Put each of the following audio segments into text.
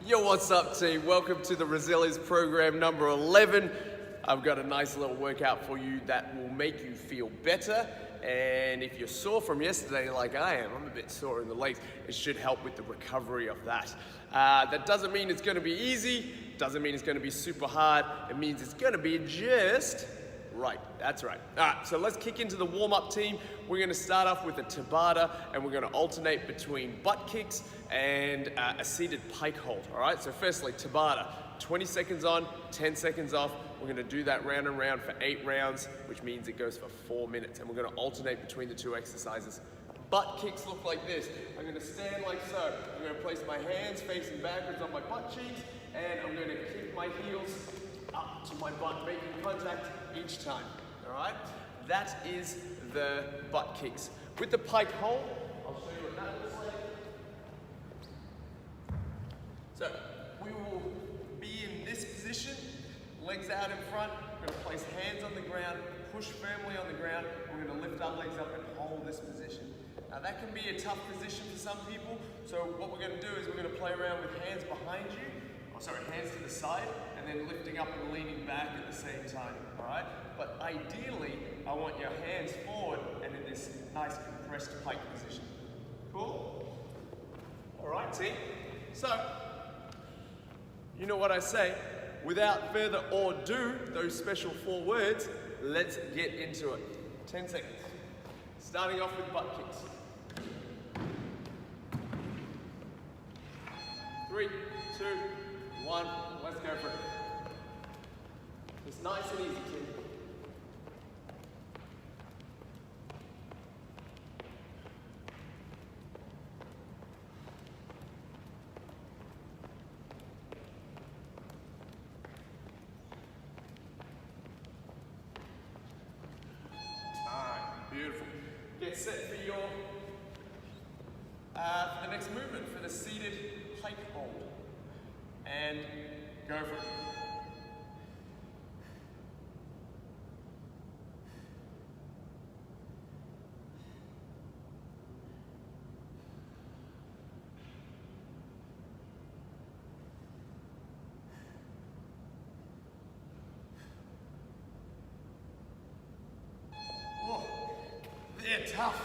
Yo, what's up team? Welcome to the Resilience program number 11. I've got a nice little workout for you that will make you feel better. And if you're sore from yesterday like I am, I'm a bit sore in the legs, it should help with the recovery of that. That doesn't mean it's gonna be easy, doesn't mean it's gonna be super hard, it means it's gonna be just right. That's right. All right, so let's kick into the warm-up team. We're gonna start off with a Tabata and we're gonna alternate between butt kicks and a seated pike hold, all right? So firstly, Tabata, 20 seconds on, 10 seconds off. We're gonna do that round and round for 8 rounds, which means it goes for 4 minutes, and we're gonna alternate between the two exercises. Butt kicks look like this. I'm gonna stand like so. I'm gonna place my hands facing backwards on my butt cheeks, and I'm gonna kick my heels up to my butt, making contact each time, all right? That is the butt kicks. With the pike hold, I'll show you what that looks like. So, we will be in this position, legs out in front. We're gonna place hands on the ground, push firmly on the ground. We're gonna lift our legs up and hold this position. Now that can be a tough position for some people, so what we're gonna do is we're gonna play around with hands behind you, hands to the side, and then lifting up and leaning back at the same time, all right? But ideally, I want your hands forward and in this nice compressed pike position. Cool? All right, team. So, you know what I say, without further ado, those special 4 words, let's get into it. 10 seconds. Starting off with butt kicks. 3, 2, 1, let's go for it. It's nice and easy, team. Alright, beautiful. Get set for your for the next movement, for the seated pike hold. And go for it. Whoa, they're tough.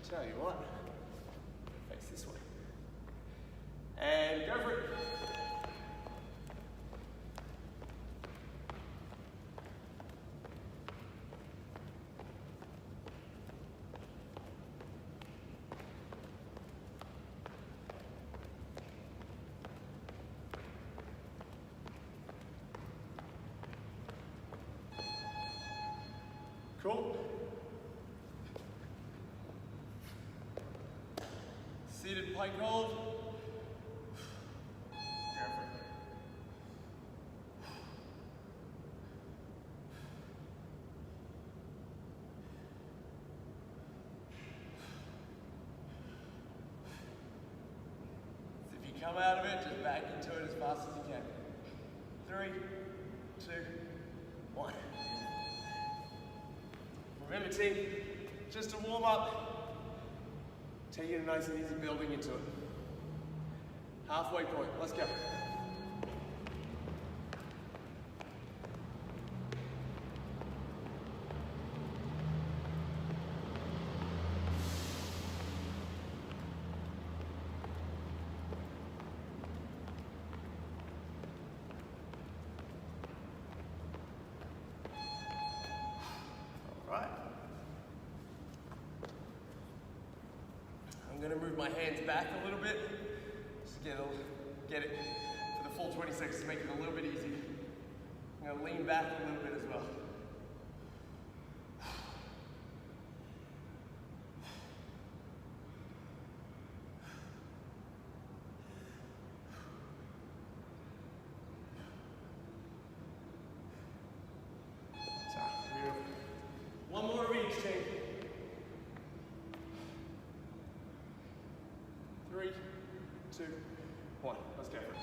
Tell you what, face this way. And go for it. Cool. Seated pike hold. Come out of it, just back into it as fast as you can. 3, 2, 1. Remember team, just to warm up, take it nice and easy building into it. Halfway point, let's go. I'm going to move my hands back a little bit, just get it for the full 20 seconds to make it a little bit easier. I'm going to lean back a little bit as well. One more of each, team. 3, 2, 1. Let's go for it.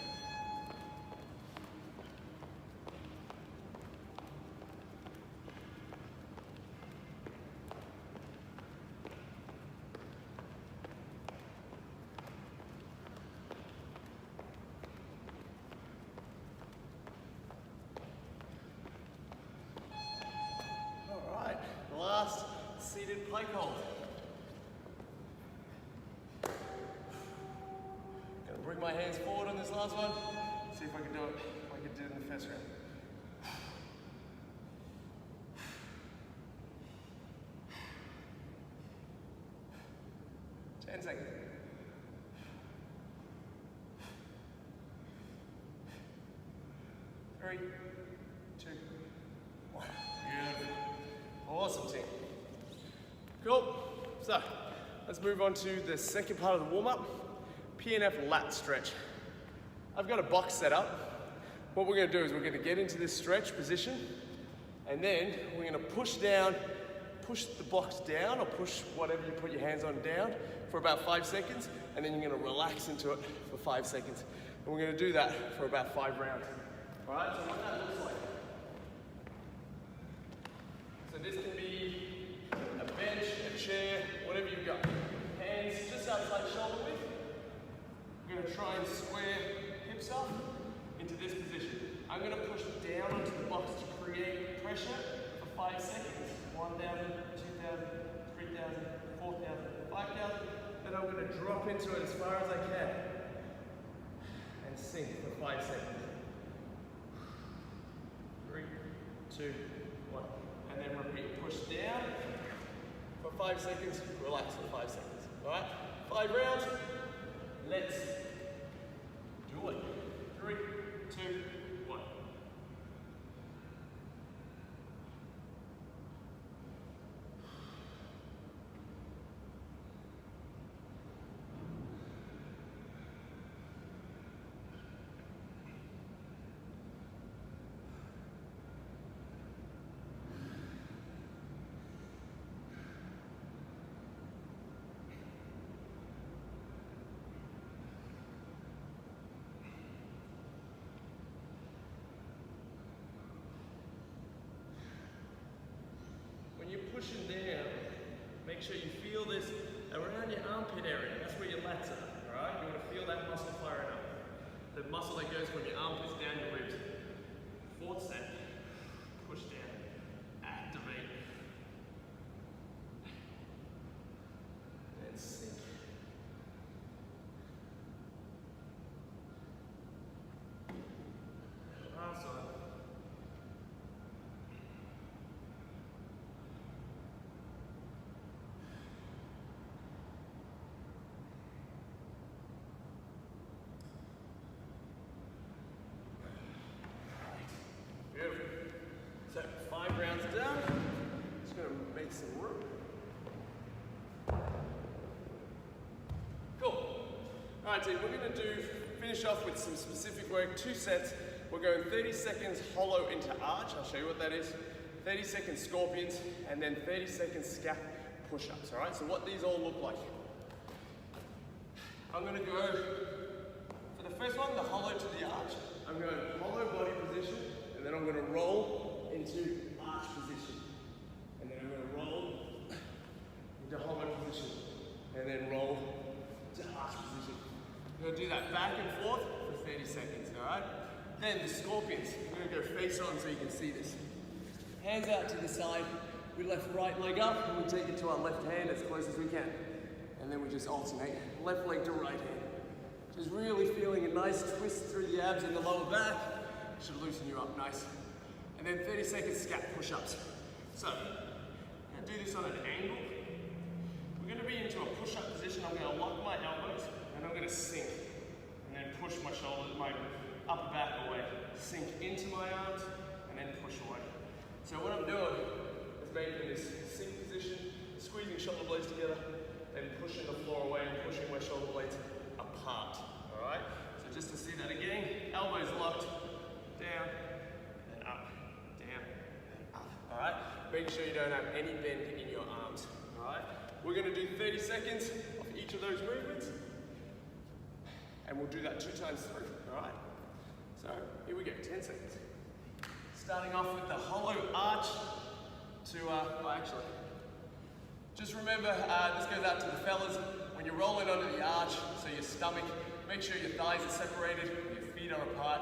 bring my hands forward on this last one. See if I can do it like I did in the first round. 10 seconds. 3, 2, 1. Beautiful. Awesome, team. Cool. So, let's move on to the second part of the warm-up. PNF lat stretch. I've got a box set up. What we're going to do is we're going to get into this stretch position, and then we're going to push down, push the box down, or push whatever you put your hands on down for about 5 seconds, and then you're going to relax into it for 5 seconds. And we're going to do that for about 5 rounds. All right, so what that looks like. So this can be a bench, a chair, whatever you've got. Hands just outside shoulder width. We're going to try and square hips up into this position. I'm going to push down onto the box to create pressure for 5 seconds. 1,000, 2,000, 3,000, 4,000, 5,000. Then I'm going to drop into it as far as I can and sink for 5 seconds. 3, 2, 1. And then repeat. Push down for 5 seconds, relax for 5 seconds. Alright? 5 rounds. Let's do it. 3, 2, 1. You're pushing down, make sure you feel this around your armpit area. That's where your lats are, all right? You want to feel that muscle firing up. The muscle that goes from your armpits down your ribs. 4th set, push down, activate, and sink. Last one. So 5 rounds down, just going to make some room. Cool. All right, team, we're going to finish off with some specific work, 2 sets. We're going 30 seconds hollow into arch. I'll show you what that is. 30 seconds scorpions, and then 30 seconds scap push-ups, all right? So what these all look like. I'm going to go, for the first one, the hollow to the arch. I'm going hollow body position, and then I'm going to roll into arch position. And then I'm going to roll into hollow position. And then roll to arch position. I'm going to do that back and forth for 30 seconds, alright? Then the scorpions. I'm going to go face on so you can see this. Hands out to the side. We left right leg up, and we take it to our left hand as close as we can. And then we just alternate left leg to right hand. Just really feeling a nice twist through the abs in the lower back. Should loosen you up nice. And then 30 seconds scap push-ups. So, I'm going to do this on an angle. We're going to be into a push-up position. I'm going to lock my elbows and I'm going to sink. And then push my shoulders, my upper back away. Sink into my arms and then push away. So what I'm doing is making this sink position, squeezing shoulder blades together, then pushing the floor away and pushing my shoulder blades apart. Alright? So just to see that again, elbows locked, down, and up, down, and up. Alright? Make sure you don't have any bend in your arms. Alright? We're going to do 30 seconds of each of those movements. And we'll do that 2 times through. Alright? So, here we go, 10 seconds. Starting off with the hollow arch to, actually, just remember, this goes out to the fellas, when you're rolling onto the arch, so your stomach, make sure your thighs are separated, your feet are apart,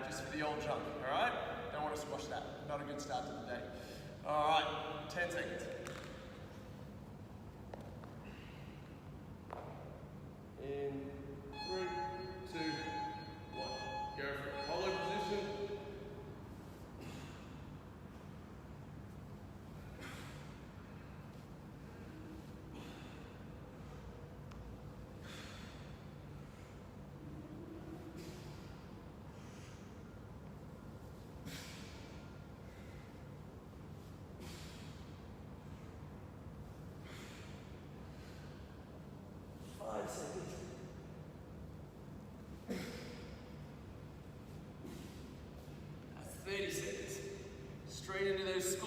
just for the old jump, alright? Don't want to squash that, not a good start to the day. Alright, 10 seconds. In 3,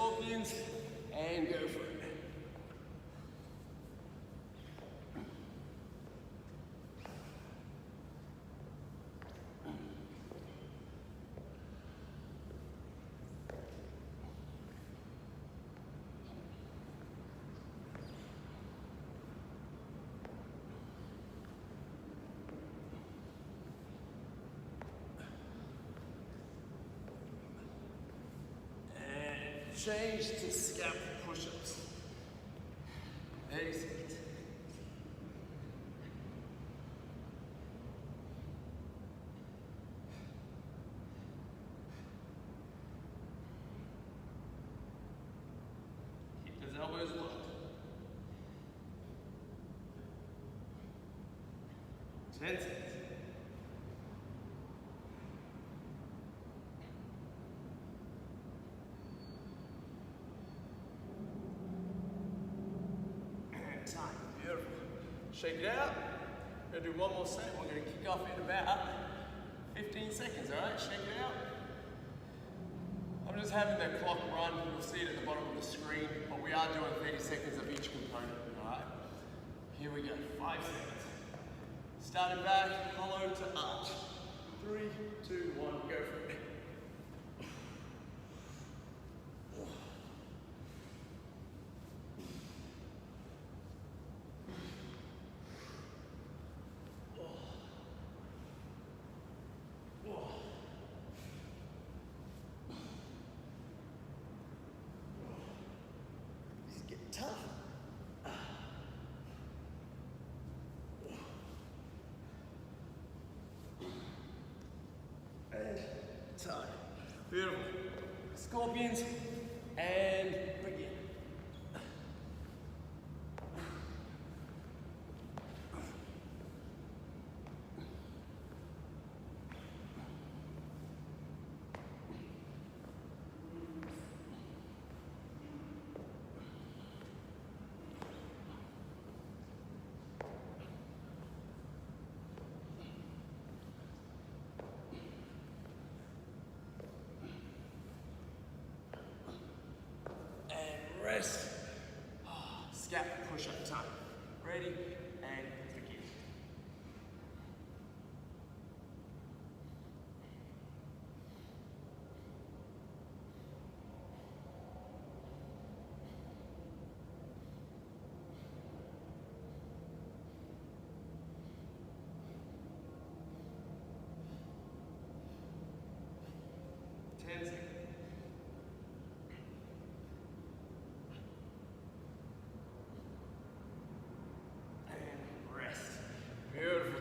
scorpions and go for it. Change to scap push-ups. 30 seconds. Keep those elbows locked. 10 seconds. Time. Beautiful. Shake it out. We're going to do one more set. We're going to kick off in about 15 seconds, all right? Shake it out. I'm just having the clock run. You'll see it at the bottom of the screen, but we are doing 30 seconds of each component, all right? Here we go, 5 seconds. Starting back, hollow to arch. 3, 2, 1, go for it. Tough. And time. Beautiful. Scorpions and begin. Rest. Scap push-up time. Ready and begin.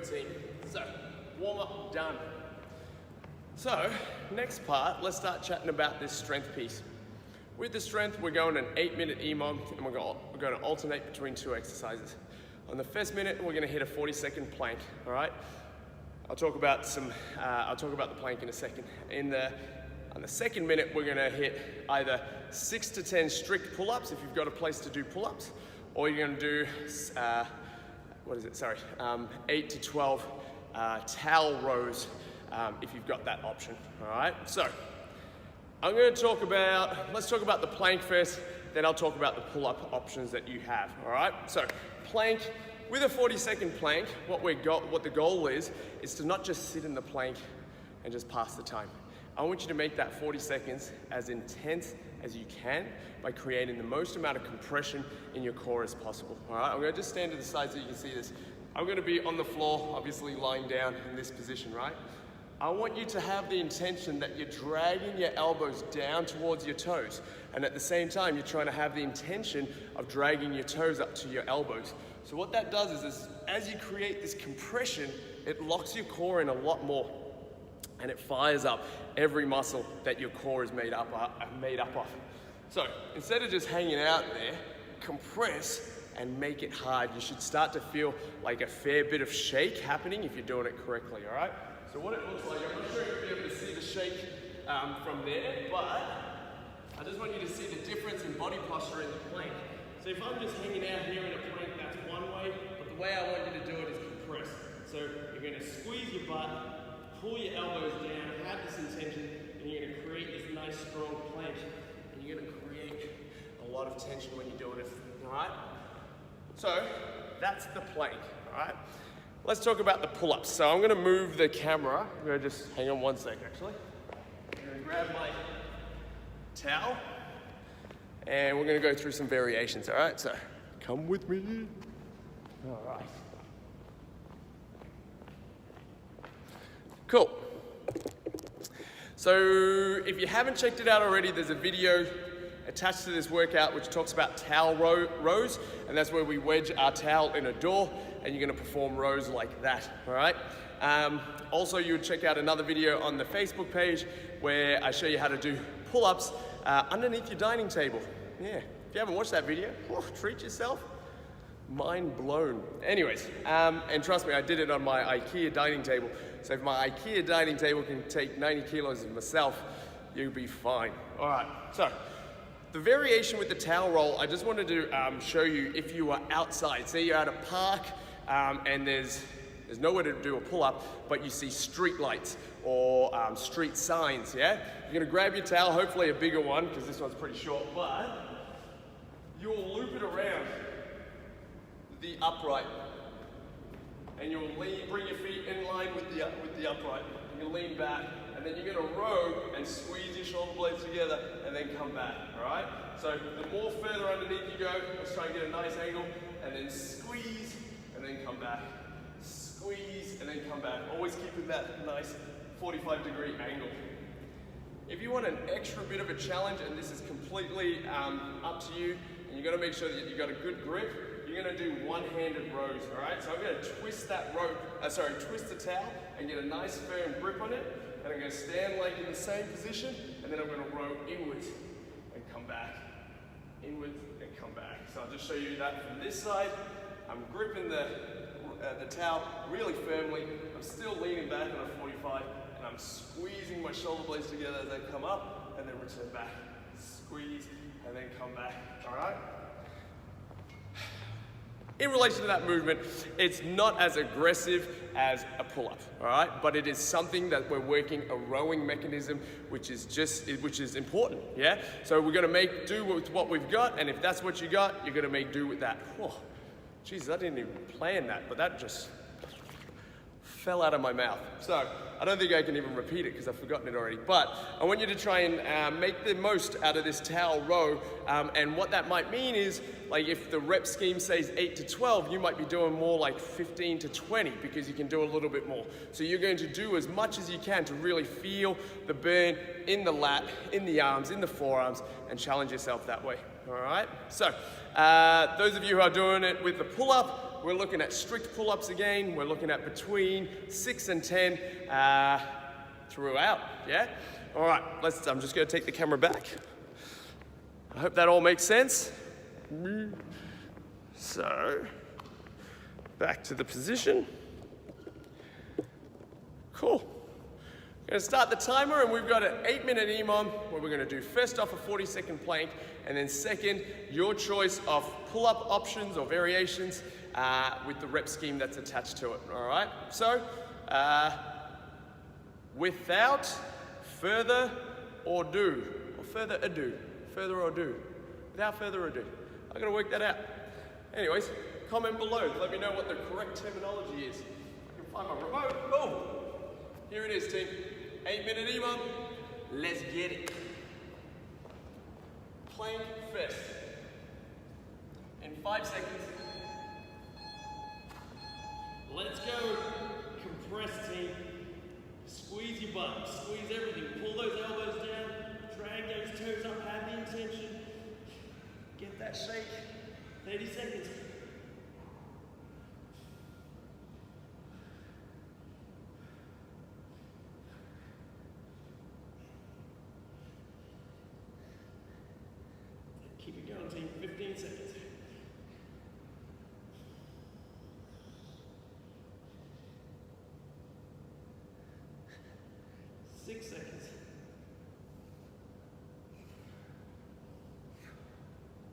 Team. So, warm up done. So, next part, let's start chatting about this strength piece. With the strength, we're going an 8-minute EMOM, and we're going to alternate between 2 exercises. On the first minute, we're going to hit a 40-second plank. All right. I'll talk about the plank in a second. On the second minute, we're going to hit either 6 to 10 strict pull-ups if you've got a place to do pull-ups, or you're going to do 8 to 12 towel rows if you've got that option, all right? So, let's talk about the plank first, then I'll talk about the pull-up options that you have, all right? So, plank, with a 40-second plank, what the goal is to not just sit in the plank and just pass the time. I want you to make that 40 seconds as intense as you can by creating the most amount of compression in your core as possible. All right, I'm going to just stand to the side so you can see this. I'm going to be on the floor, obviously lying down in this position, right? I want you to have the intention that you're dragging your elbows down towards your toes, and at the same time, you're trying to have the intention of dragging your toes up to your elbows. So what that does is as you create this compression, it locks your core in a lot more, and it fires up every muscle that your core is made up of. So instead of just hanging out there, compress and make it hard. You should start to feel like a fair bit of shake happening if you're doing it correctly, all right? So what it looks like, I'm not sure if you'll be able to see the shake from there, but I just want you to see the difference in body posture in the plank. So if I'm just hanging out here in a plank, that's one way, but the way I want you to do it is compress. So you're going to squeeze your butt, pull your elbows down, have this intention, and you're going to create this nice strong plank. And you're gonna create a lot of tension when you're doing it, all right? So that's the plank, all right? Let's talk about the pull-ups. So I'm gonna move the camera. I'm gonna just, hang on one sec actually. I'm gonna grab my towel and we're gonna go through some variations, all right? So come with me. All right. Cool. So if you haven't checked it out already, there's a video attached to this workout which talks about towel rows, and that's where we wedge our towel in a door and you're gonna perform rows like that, all right? Also, you would check out another video on the Facebook page where I show you how to do pull-ups underneath your dining table. Yeah, if you haven't watched that video, treat yourself. Mind blown. Anyways, and trust me, I did it on my IKEA dining table. So if my IKEA dining table can take 90 kilos of myself, you'll be fine. All right, so the variation with the towel roll, I just wanted to show you if you are outside. Say you're at a park and there's nowhere to do a pull-up, but you see street lights or street signs, yeah? You're gonna grab your towel, hopefully a bigger one, because this one's pretty short, but you'll loop it around the upright, and you'll bring your feet in line with the upright. You can lean back, and then you're gonna row and squeeze your shoulder blades together, and then come back, all right? So the more further underneath you go, let's try and get a nice angle, and then squeeze, and then come back. Squeeze, and then come back. Always keeping that nice 45-degree angle. If you want an extra bit of a challenge, and this is completely up to you, and you gotta make sure that you got a good grip, you're gonna do one-handed rows, all right? So I'm gonna twist that rope, twist the towel and get a nice firm grip on it, and I'm gonna stand like in the same position, and then I'm gonna row inwards and come back, inwards and come back. So I'll just show you that from this side. I'm gripping the towel really firmly. I'm still leaning back on a 45, and I'm squeezing my shoulder blades together as I come up, and then return back. Squeeze, and then come back, all right? In relation to that movement, it's not as aggressive as a pull-up, all right? But it is something that we're working a rowing mechanism, which is important, yeah? So we're gonna make do with what we've got, and if that's what you got, you're gonna make do with that. Oh, Jesus, I didn't even plan that, but that just fell out of my mouth. So I don't think I can even repeat it because I've forgotten it already. But I want you to try and make the most out of this towel row. And what that might mean is, like if the rep scheme says 8 to 12, you might be doing more like 15 to 20 because you can do a little bit more. So you're going to do as much as you can to really feel the burn in the lat, in the arms, in the forearms, and challenge yourself that way. All right? So those of you who are doing it with the pull-up, we're looking at strict pull-ups again. We're looking at between 6 and 10 throughout, yeah? All right, I'm just gonna take the camera back. I hope that all makes sense. So, back to the position. Cool. We're gonna start the timer, and we've got an 8-minute EMOM where we're gonna do first off a 40-second plank, and then second, your choice of pull-up options or variations with the rep scheme that's attached to it, all right? So, without further ado, without further ado, I gotta work that out. Anyways, comment below, let me know what the correct terminology is. I can find my remote, boom. Here it is, team. 8-minute EMOM, let's get it. Plank first. In 5 seconds. Let's go. Compress, team. Squeeze your butt, squeeze everything. Pull those elbows down, drag those toes up, have the intention. Get that shake. 30 seconds. Keep it going, team. 15 seconds.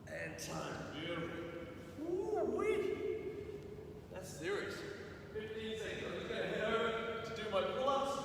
And time. Beautiful. Ooh, wait. That's serious. 15 seconds. I'm just going to head over to do my pull-ups.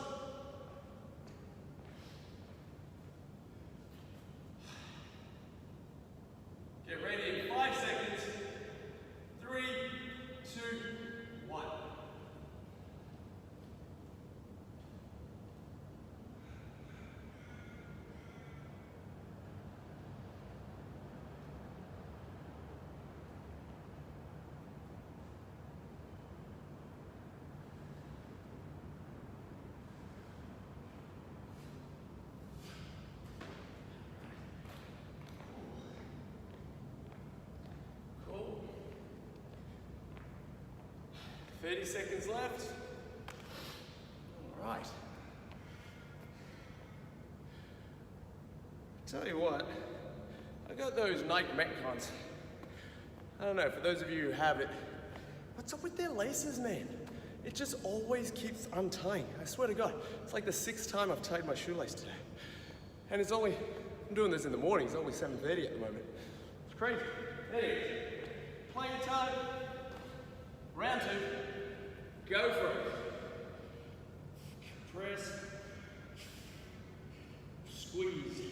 30 seconds left. All right. Tell you what, I got those Nike Metcons. I don't know, for those of you who have it, what's up with their laces, man? It just always keeps untying. I swear to God, it's like the 6th time I've tied my shoelace today. And it's only, I'm doing this in the morning, it's only 7:30 at the moment. It's crazy. Anyways, playing time, round 2, go for it. Press, squeeze.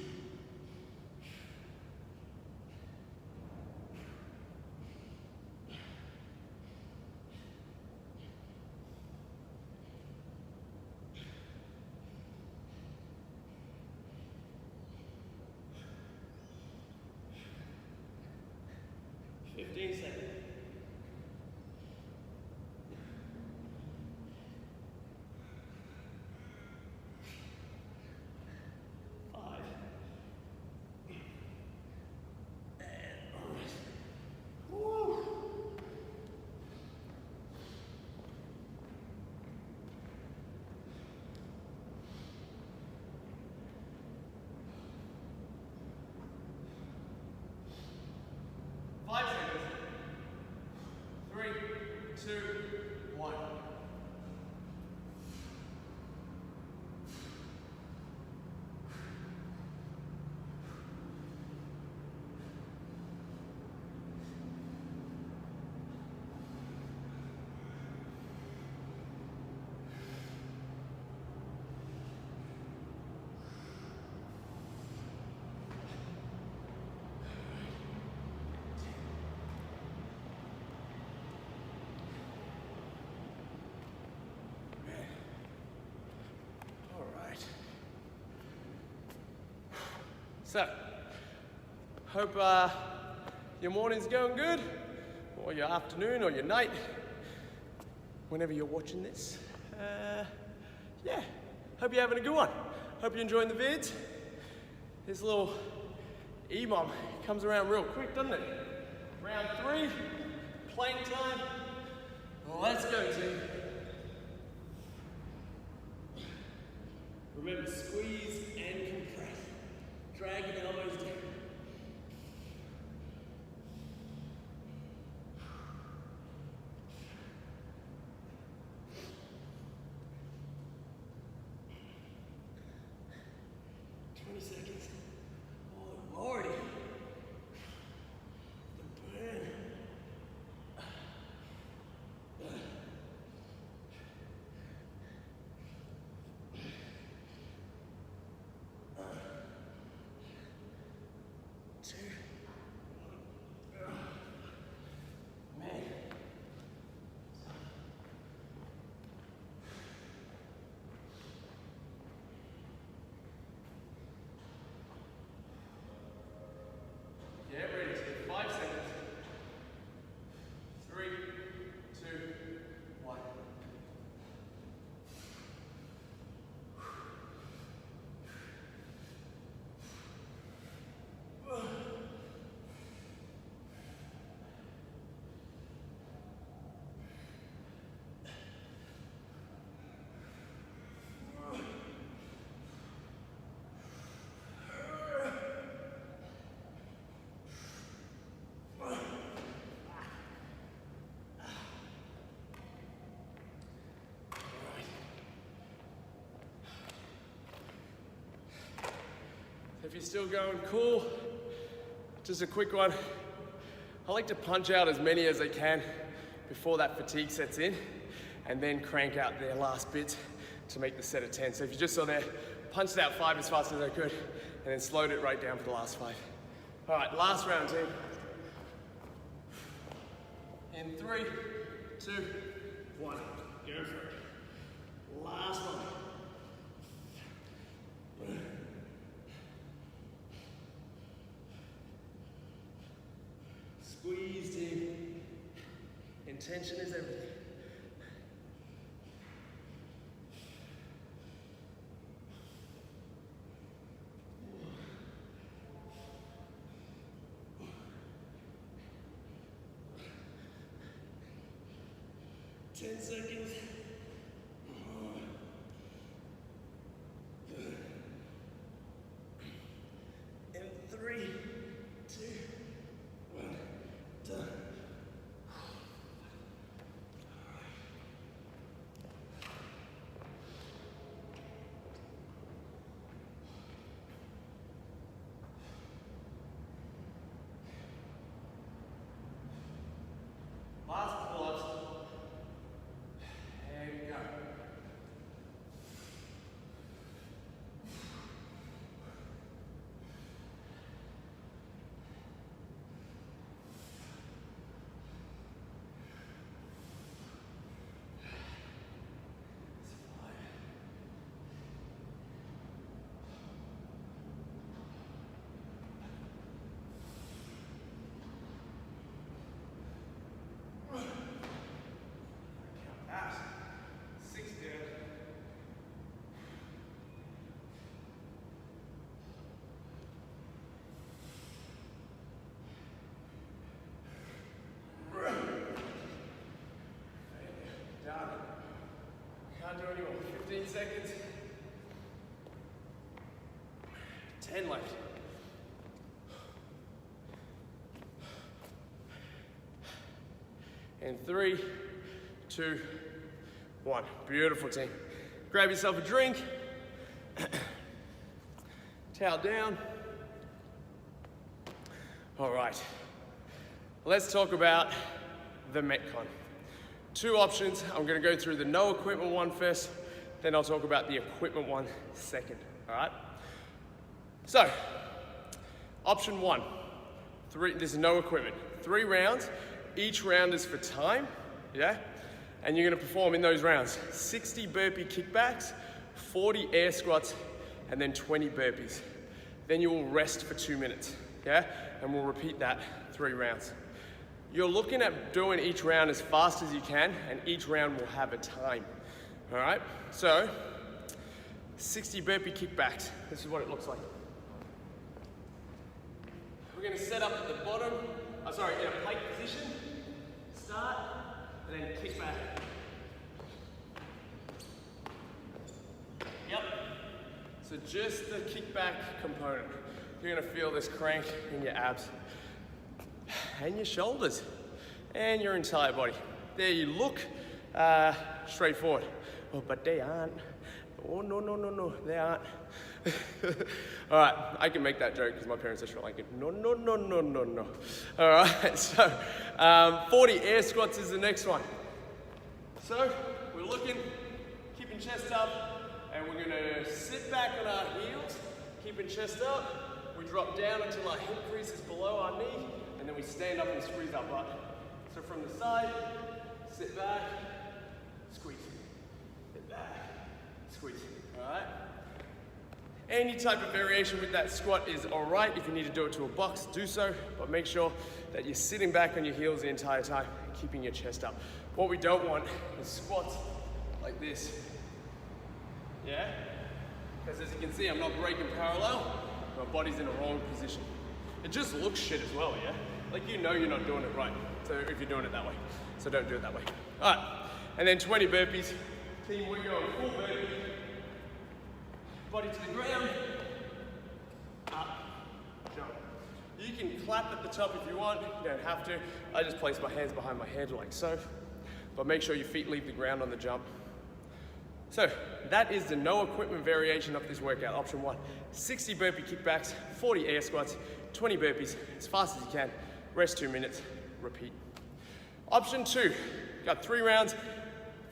So, hope your morning's going good, or your afternoon, or your night, whenever you're watching this. Yeah, hope you're having a good one. Hope you're enjoying the vids. This little EMOM comes around real quick, doesn't it? Round 3, playing time. Let's go, team. Remember, squeeze and compress. Drag your elbows down. If you're still going, cool. Just a quick one. I like to punch out as many as I can before that fatigue sets in, and then crank out their last bits to make the set of 10. So if you just saw there, punched out 5 as fast as I could, and then slowed it right down for the last 5. All right, last round, team. In 3, 2, 1. Go for it. Last one. Squeezed in. Intention is everything. 10 seconds. And 3, 2, 1, done. Last pull-ups. And go. Can't do any more. 15 seconds. 10 left. And 3, 2, 1. Beautiful, team. Grab yourself a drink. Towel down. All right. Let's talk about the Metcon. 2 options. I'm going to go through the no equipment one first, then I'll talk about the equipment one second. All right. So, option 1. This is no equipment. 3 rounds. Each round is for time. Yeah. And you're going to perform in those rounds 60 burpee kickbacks, 40 air squats, and then 20 burpees. Then you will rest for 2 minutes. Yeah. And we'll repeat that 3 rounds. You're looking at doing each round as fast as you can, and each round will have a time. All right, so 60 burpee kickbacks. This is what it looks like. We're gonna set up at the bottom, in a pike position, start, and then kick back. Yep, so just the kickback component. You're gonna feel this crank in your abs. And your shoulders and your entire body. There you look straightforward. Oh, but they aren't. Oh, no, they aren't. All right, I can make that joke because my parents are like it. No. All right, so 40 air squats is the next one. So we're looking, keeping chest up, and we're gonna sit back on our heels, keeping chest up. We drop down until our hip crease is below our knee. And then we stand up and squeeze our butt. So from the side, sit back, squeeze. Sit back, squeeze. All right? Any type of variation with that squat is all right. If you need to do it to a box, do so. But make sure that you're sitting back on your heels the entire time, keeping your chest up. What we don't want is squats like this. Yeah? Because as you can see, I'm not breaking parallel. My body's in the wrong position. It just looks shit as well, yeah? Like you know you're not doing it right, so if you're doing it that way. So don't do it that way. All right, and then 20 burpees. Team, we're going full burpee. Body to the ground. Up, jump. You can clap at the top if you want, you don't have to. I just place my hands behind my head like so. But make sure your feet leave the ground on the jump. So that is the no equipment variation of this workout. Option 1, 60 burpee kickbacks, 40 air squats, 20 burpees, as fast as you can, rest 2 minutes, repeat. Option 2, got 3 rounds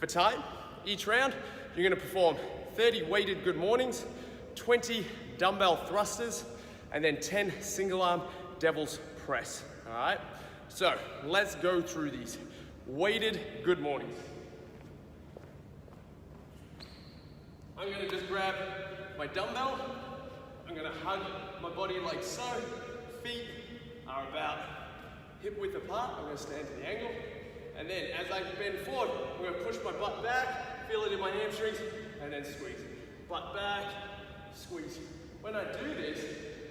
for time. Each round, you're gonna perform 30 weighted good mornings, 20 dumbbell thrusters, and then 10 single arm devil's press, all right? So let's go through these. Weighted good mornings. I'm gonna just grab my dumbbell. I'm gonna hug my body like so. Feet are about hip width apart. I'm gonna stand to the angle. And then as I bend forward, I'm gonna push my butt back, feel it in my hamstrings, and then squeeze. Butt back, squeeze. When I do this,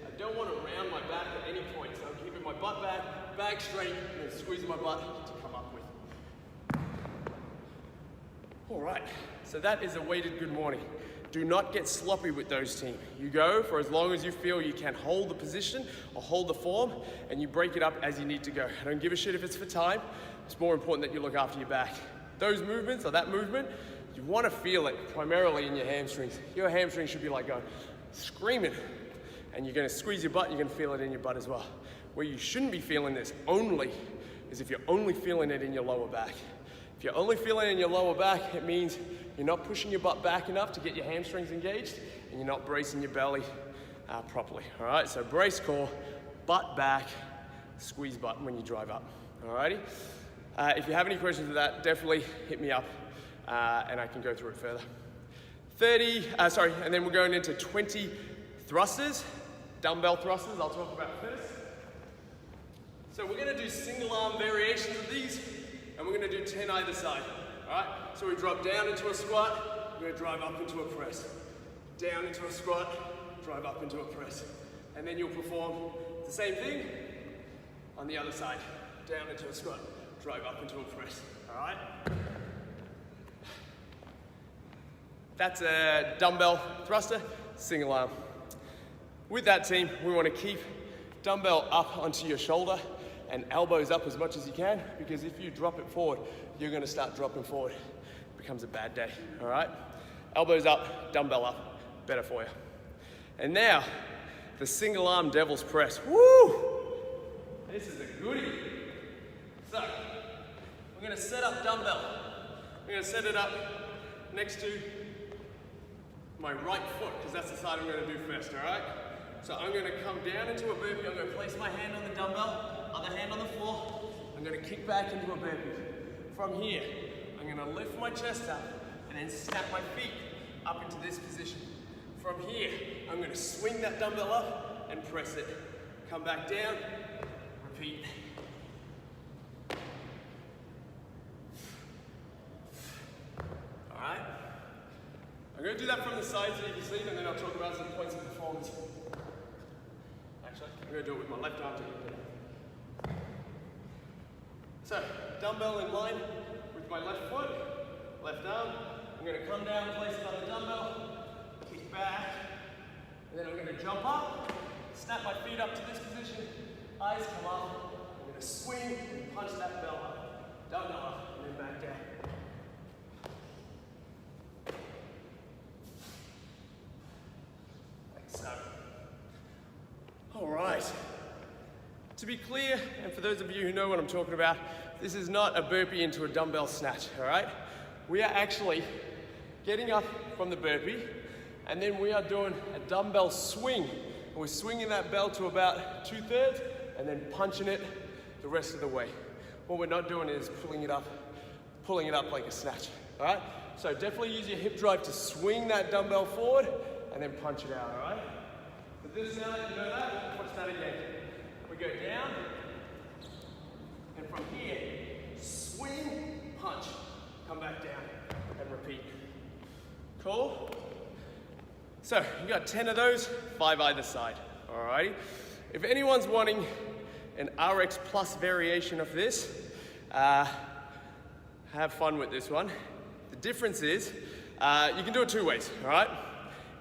I don't want to round my back at any point. So I'm keeping my butt back straight, and then squeezing my butt to come up with. All right, so that is a weighted good morning. Do not get sloppy with those, team. You go for as long as you feel you can hold the position or hold the form, and you break it up as you need to go. I don't give a shit if it's for time. It's more important that you look after your back. Those movements, or that movement, you want to feel it primarily in your hamstrings. Your hamstrings should be like going, screaming, and you're going to squeeze your butt, and you're going to feel it in your butt as well. Where you shouldn't be feeling this only is if you're only feeling it in your lower back. If you're only feeling it in your lower back, it means you're not pushing your butt back enough to get your hamstrings engaged, and you're not bracing your belly properly. All right, so brace core, butt back, squeeze butt when you drive up. All righty. If you have any questions with that, definitely hit me up, and I can go through it further. And then we're going into 20 thrusters, dumbbell thrusters. I'll talk about first. So we're going to do single arm variations of these, and we're going to do 10 either side. All right, so we drop down into a squat, we're going to drive up into a press. Down into a squat, drive up into a press. And then you'll perform the same thing on the other side. Down into a squat, drive up into a press. All right? That's a dumbbell thruster, single arm. With that, team, we want to keep dumbbell up onto your shoulder and elbows up as much as you can, because if you drop it forward, you're going to start dropping forward. It becomes a bad day, all right? Elbows up, dumbbell up, better for you. And now, the single arm devil's press. Woo! This is a goodie. So, we're going to set up dumbbell. We're going to set it up next to my right foot, because that's the side I'm going to do first, all right? So I'm going to come down into a burpee. I'm going to place my hand on the dumbbell, other hand on the floor. I'm going to kick back into a burpee. From here, I'm going to lift my chest up and then snap my feet up into this position. From here, I'm going to swing that dumbbell up and press it. Come back down, repeat. All right? I'm going to do that from the side so you can see, and then I'll talk about some points of performance. Actually, I'm going to do it with my left arm too. So, dumbbell in line with my left foot, left arm. I'm going to come down, place it on the dumbbell, kick back, and then I'm going to jump up, snap my feet up to this position, eyes come up. I'm going to swing and punch that bell up, dumbbell up, and then back down. Like so. All right. To be clear, and for those of you who know what I'm talking about, this is not a burpee into a dumbbell snatch, all right? We are actually getting up from the burpee, and then we are doing a dumbbell swing. And we're swinging that bell to about 2/3, and then punching it the rest of the way. What we're not doing is pulling it up like a snatch, all right? So definitely use your hip drive to swing that dumbbell forward, and then punch it out, all right? But this now that you know that, watch that again. We go down, and from here, swing, punch, come back down, and repeat. Cool? So, you got 10 of those, 5 either side, alrighty? If anyone's wanting an RX Plus variation of this, have fun with this one. The difference is, you can do it 2 ways, alright?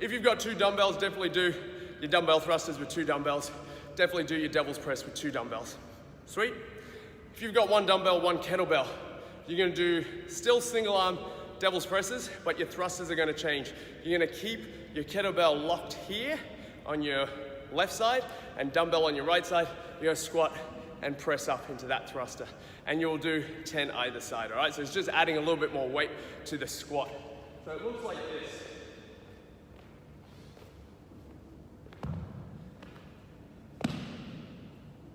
If you've got 2 dumbbells, definitely do your dumbbell thrusters with 2 dumbbells. Definitely do your devil's press with 2 dumbbells. Sweet? If you've got 1 dumbbell, 1 kettlebell, you're gonna do still single arm devil's presses, but your thrusters are gonna change. You're gonna keep your kettlebell locked here on your left side and dumbbell on your right side. You're gonna squat and press up into that thruster. And you'll do 10 either side, all right? So it's just adding a little bit more weight to the squat. So it looks like this.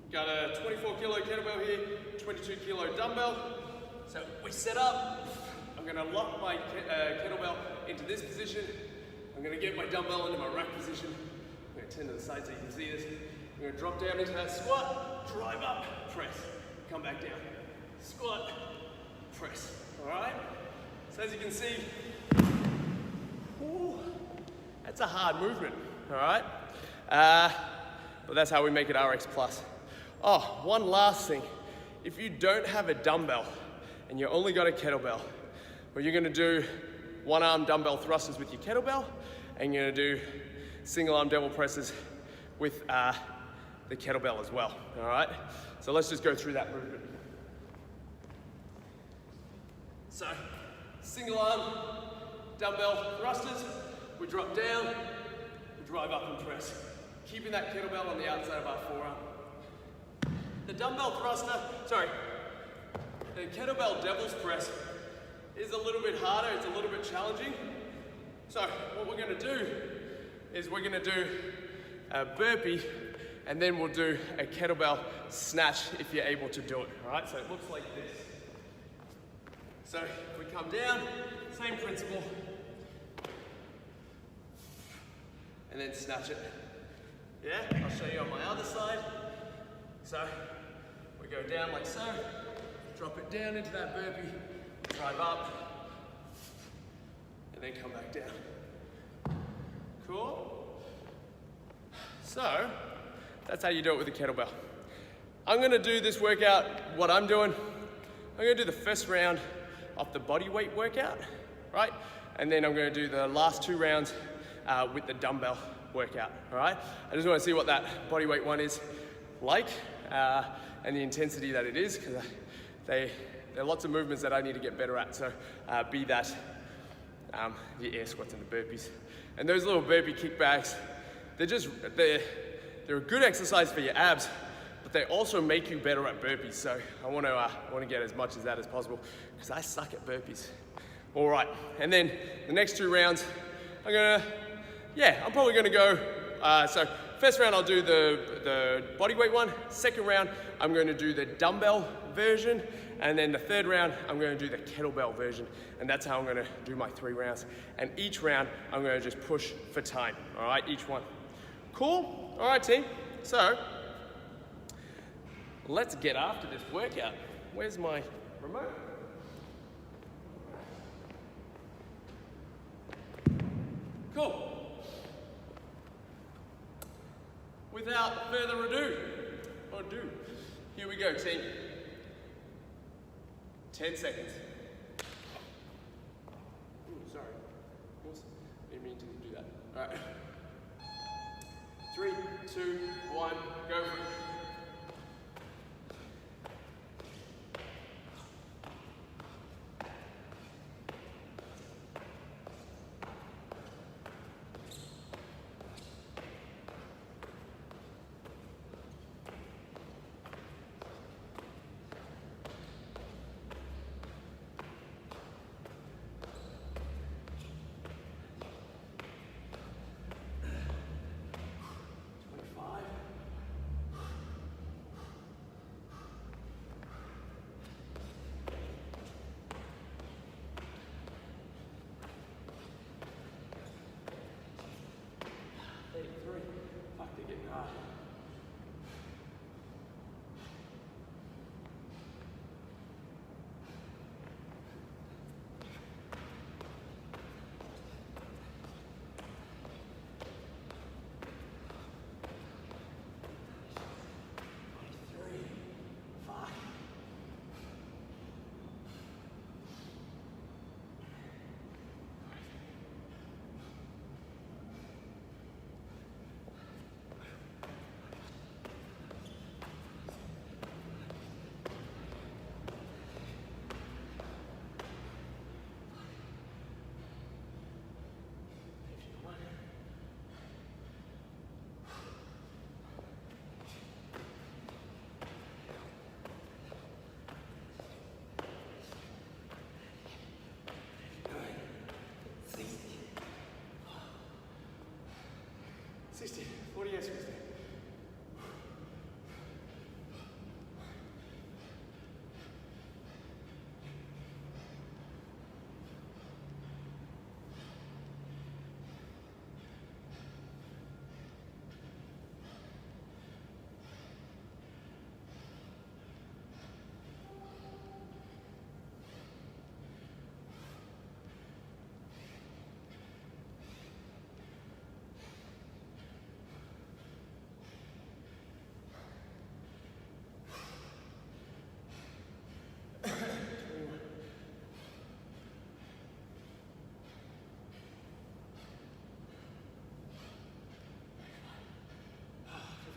Got a 24 kilo kettlebell here, 22 kilo dumbbell. So we set up. I'm gonna lock my kettlebell into this position. I'm gonna get my dumbbell into my rack position. I'm gonna turn to the side so you can see this. I'm gonna drop down into that squat, drive up, press, come back down. Squat, press, all right? So as you can see, that's a hard movement, all right? But that's how we make it RX Plus. Oh, one last thing. If you don't have a dumbbell and you only got a kettlebell, where you're gonna do one arm dumbbell thrusters with your kettlebell, and you're gonna do single arm devil presses with the kettlebell as well, all right? So let's just go through that movement. So, single arm dumbbell thrusters, we drop down, we drive up and press, keeping that kettlebell on the outside of our forearm. The dumbbell thruster, the kettlebell devil's press is a little bit harder, it's a little bit challenging. So what we're gonna do is we're gonna do a burpee, and then we'll do a kettlebell snatch if you're able to do it, all right? So it looks like this. So if we come down, same principle, and then snatch it. Yeah, I'll show you on my other side. So we go down like so, drop it down into that burpee, drive up, and then come back down. Cool? So, that's how you do it with a kettlebell. I'm gonna do this workout, what I'm doing, I'm gonna do the first round of the body weight workout, right? And then I'm gonna do the last 2 rounds with the dumbbell workout, all right? I just wanna see what that body weight one is like and the intensity that it is, because there are lots of movements that I need to get better at, so be that the air squats and the burpees. And those little burpee kickbacks, they're a good exercise for your abs, but they also make you better at burpees. So I want to get as much of that as possible, because I suck at burpees. All right, and then the next 2 rounds, I'm probably gonna go. So first round I'll do the body weight one. Second round I'm going to do the dumbbell version, and then the third round I'm going to do the kettlebell version, and that's how I'm going to do my 3 rounds. And each round I'm going to just push for time. All right, each one. Cool? All right, team. So let's get after this workout. Where's my remote? Cool. Without further ado, here we go, team. 10 seconds. Ooh, sorry. Oops. Didn't mean to do that. All right. 3, 2, 1, go for it.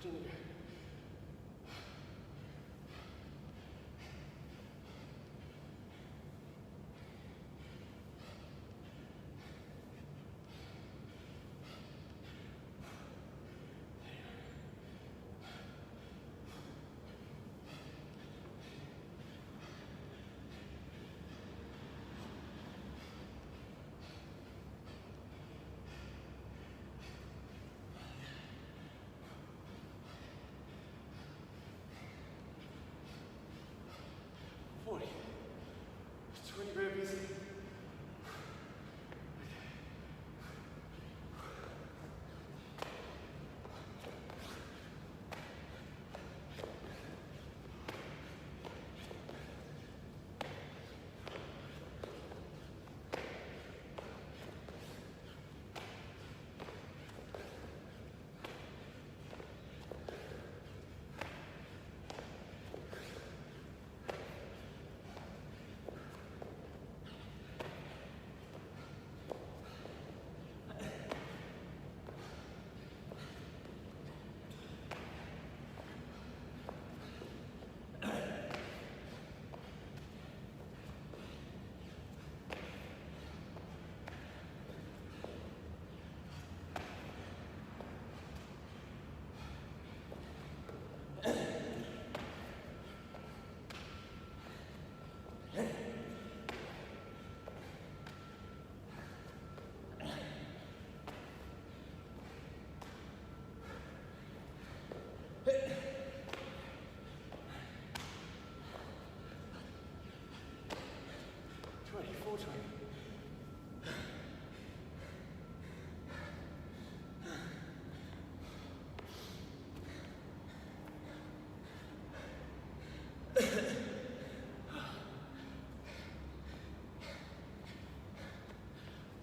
15 to go. Burpees.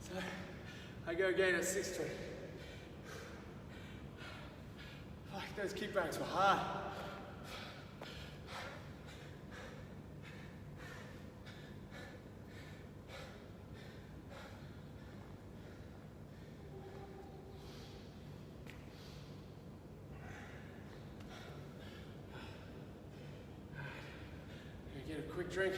So I go again at 6:20. Fuck, those kickbacks were hard. Get a quick drink.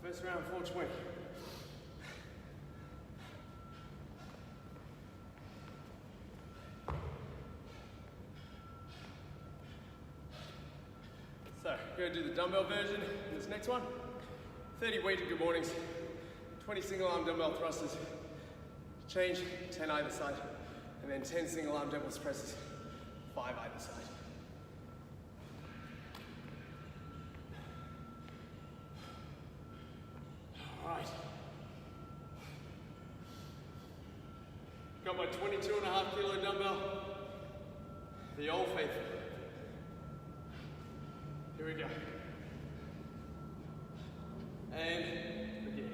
First round, 420. So, we're going to do the dumbbell version in this next one. 30 weighted good mornings, 20 single arm dumbbell thrusters, change, 10 either side, and then 10 single arm dumbbell presses, 5 either side. Got my 22.5 kilo dumbbell, the old faithful. Here we go. And again.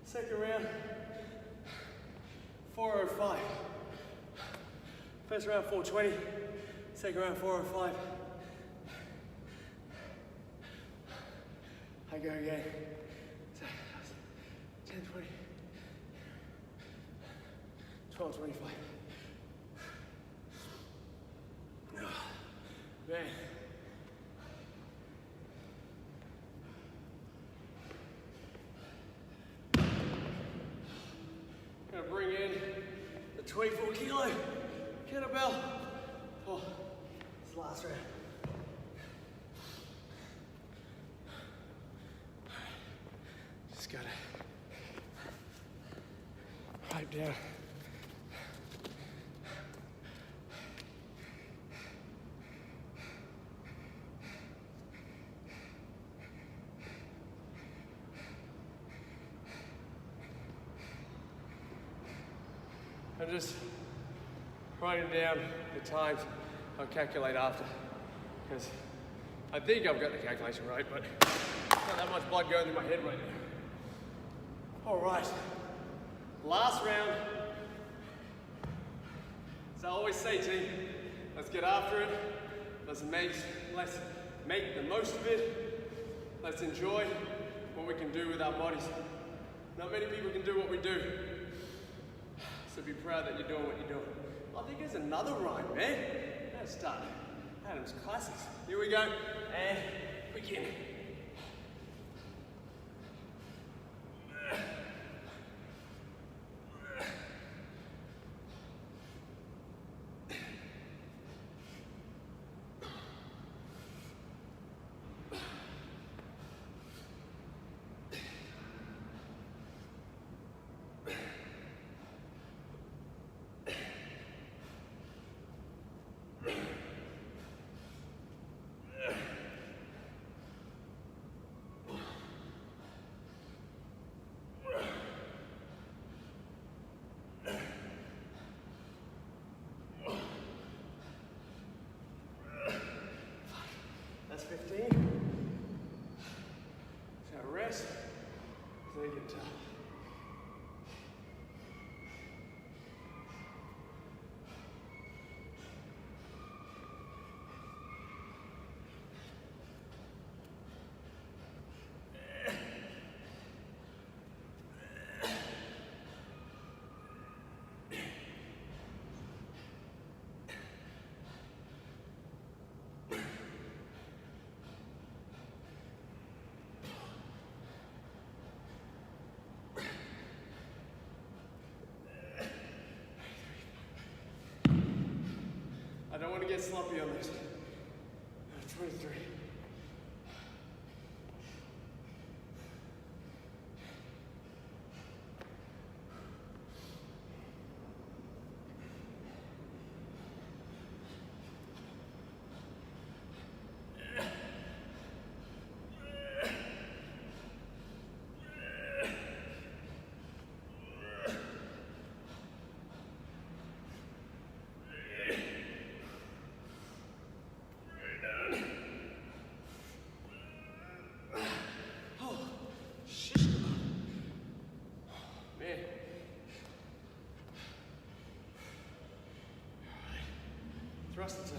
Second round, 405. First round, 420. Second round, 405. I go again. 10, 20, 12, 25. Man. Gonna bring in the 24 kilo kettlebell for this last round. Just gotta pipe down. I'm just writing down the times I'll calculate after, because I think I've got the calculation right, but not that much blood going through my head right now. All right, last round. As I always say, team, let's get after it. Let's make the most of it. Let's enjoy what we can do with our bodies. Not many people can do what we do. So be proud that you're doing what you're doing. I think there's another rhyme, man. Let's start. Adam's classics. Here we go, and begin. That's 15. So rest, so you get tough. I don't want to get sloppy on this. 23. Thruster.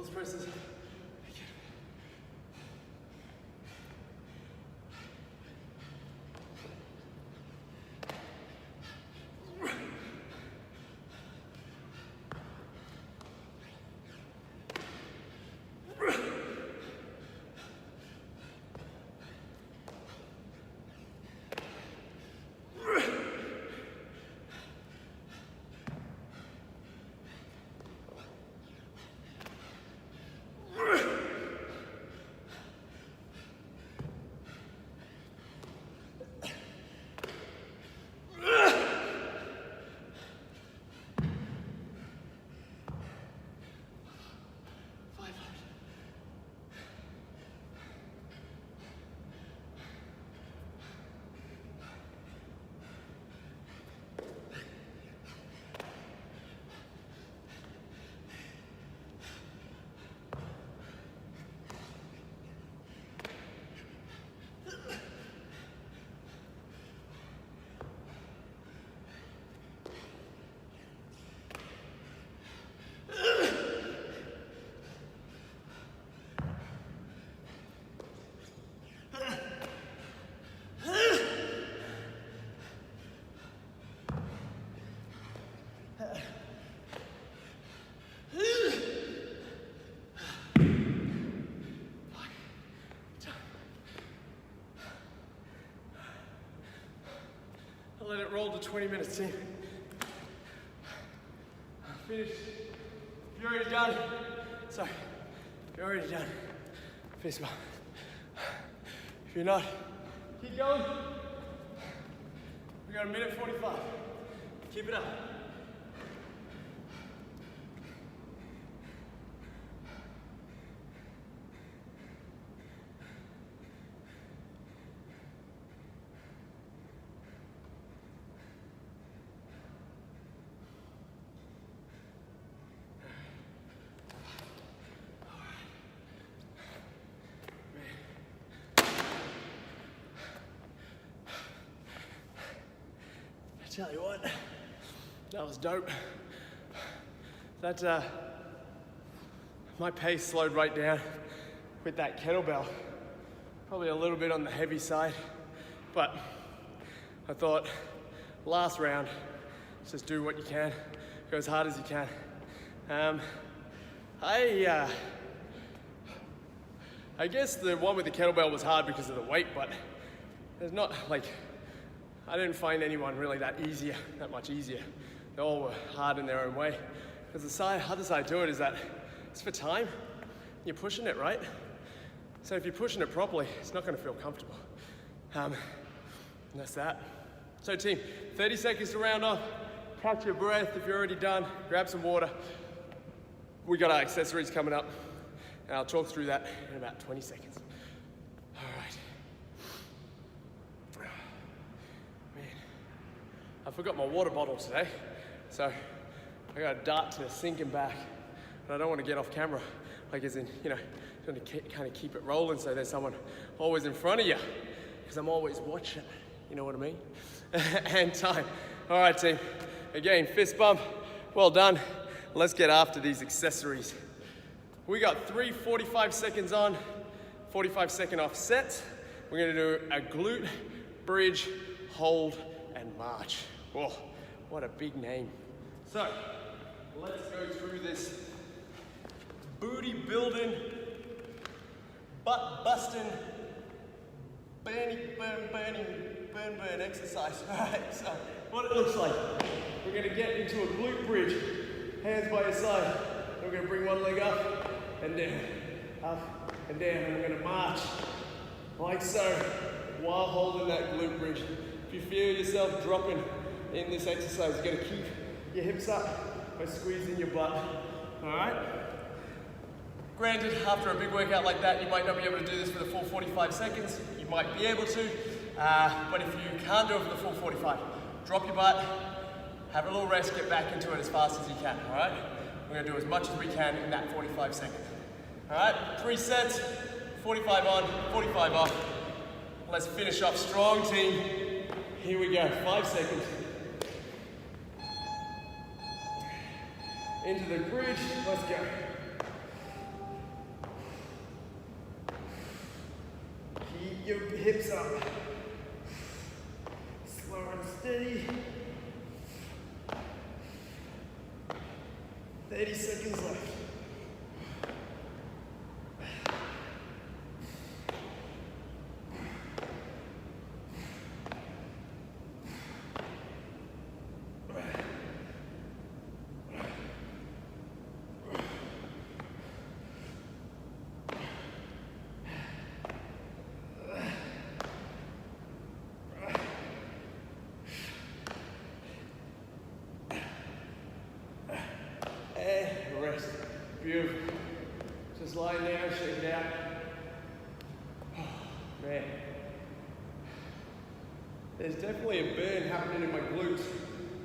Pulse presses. Let it roll to 20 minutes, team. Finish. If you're already done, sorry. If you're already done, fist bump. If you're not, keep going. We got 1:45. Keep it up. Tell you what, that was dope. That, my pace slowed right down with that kettlebell. Probably a little bit on the heavy side, but I thought last round, just do what you can, go as hard as you can. I guess the one with the kettlebell was hard because of the weight, but there's not like, I didn't find anyone really that much easier. They all were hard in their own way. Because the other side to it is that it's for time. You're pushing it, right? So if you're pushing it properly, it's not going to feel comfortable. And that's that. So team, 30 seconds to round off. Catch your breath if you're already done. Grab some water. We got our accessories coming up. And I'll talk through that in about 20 seconds. I forgot my water bottle today, so I got a dart to the sink and back, but I don't want to get off camera, like as in, you want to kind of keep it rolling so there's someone always in front of you, because I'm always watching, you know what I mean? And time. All right, team. Again, fist bump, well done. Let's get after these accessories. We got 3 45 seconds on, 45-second off sets. We're gonna do a glute bridge, hold, and march. Whoa, what a big name. So, let's go through this booty building, butt busting, burn exercise. All right, so what it looks like, we're gonna get into a glute bridge, hands by your side. We're gonna bring one leg up and down, and we're gonna march like so, while holding that glute bridge. If you feel yourself dropping in this exercise, you're gonna keep your hips up by squeezing your butt, all right? Granted, after a big workout like that, you might not be able to do this for the full 45 seconds. You might be able to, but if you can't do it for the full 45, drop your butt, have a little rest, get back into it as fast as you can, all right? We're gonna do as much as we can in that 45 seconds. All right, 3 sets, 45 on, 45 off. Let's finish off strong, team. Here we go, 5 seconds. Into the bridge, let's go. Keep your hips up. Slow and steady. 30 seconds left. And rest. Beautiful. Just lie down, shake it out. Man. There's definitely a burn happening in my glutes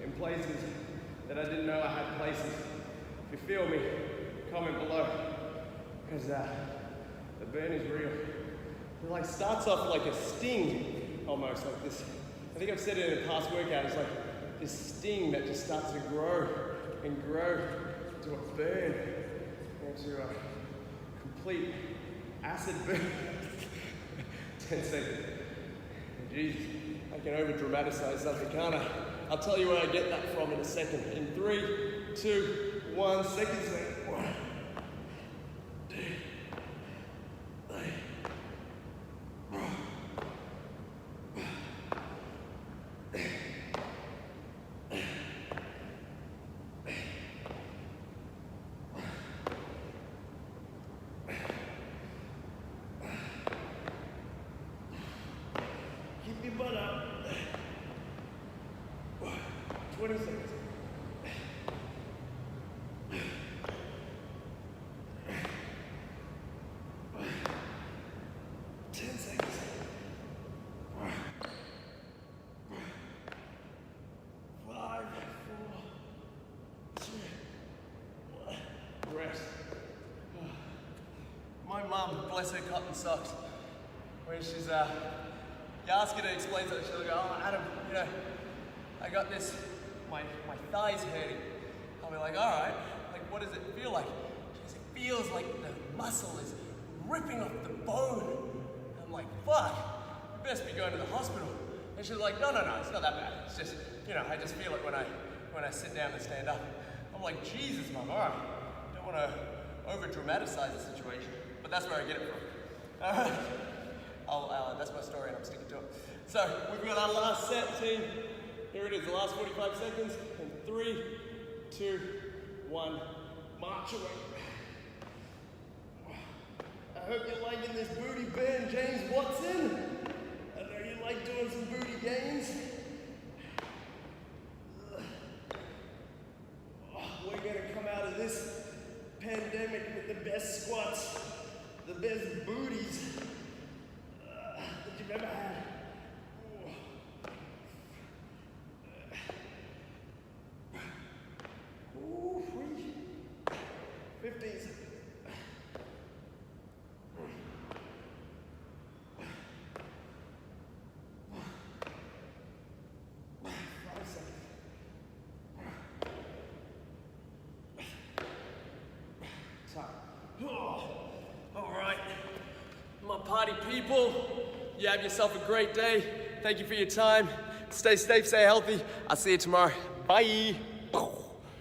in places that I didn't know I had places. If you feel me, comment below. Because the burn is real. It like starts off like a sting, almost like this. I think I've said it in a past workout, it's like this sting that just starts to grow and grow to a burn, into a complete acid burn. 10 seconds. Jesus, I can over dramatize something, can't I? I'll tell you where I get that from in a second. In 3, 2, 1, second second. 1, 2, 3. Keep your butt up. 20 seconds. 10 seconds. 5, 4, 3, 1. Rest. My mum, bless her cotton socks, when she's you ask her to explain something, she'll go, oh Adam, you know, I got this, my thigh's hurting. I'll be like, all right, like what does it feel like? She goes, it feels like the muscle is ripping off the bone. I'm like, fuck, you best be going to the hospital. And she's like, no, it's not that bad. It's just, you know, I just feel it when I sit down and stand up. I'm like, Jesus, mum, all right. Don't want to over dramatize the situation, but that's where I get it from. All right. That's my story and I'm sticking to it. So we've got our last set, team. Here it is, the last 45 seconds. In 3, 2, 1, march away. I hope you're liking this booty burn, James Watson. I know you like doing some booty gains. We're gonna come out of this pandemic with the best squats, the best booties that you've ever had. Ooh, 15 seconds. 5 seconds. Time. Oh, all right, my party people, you have yourself a great day. Thank you for your time. Stay safe, stay healthy. I'll see you tomorrow. Bye.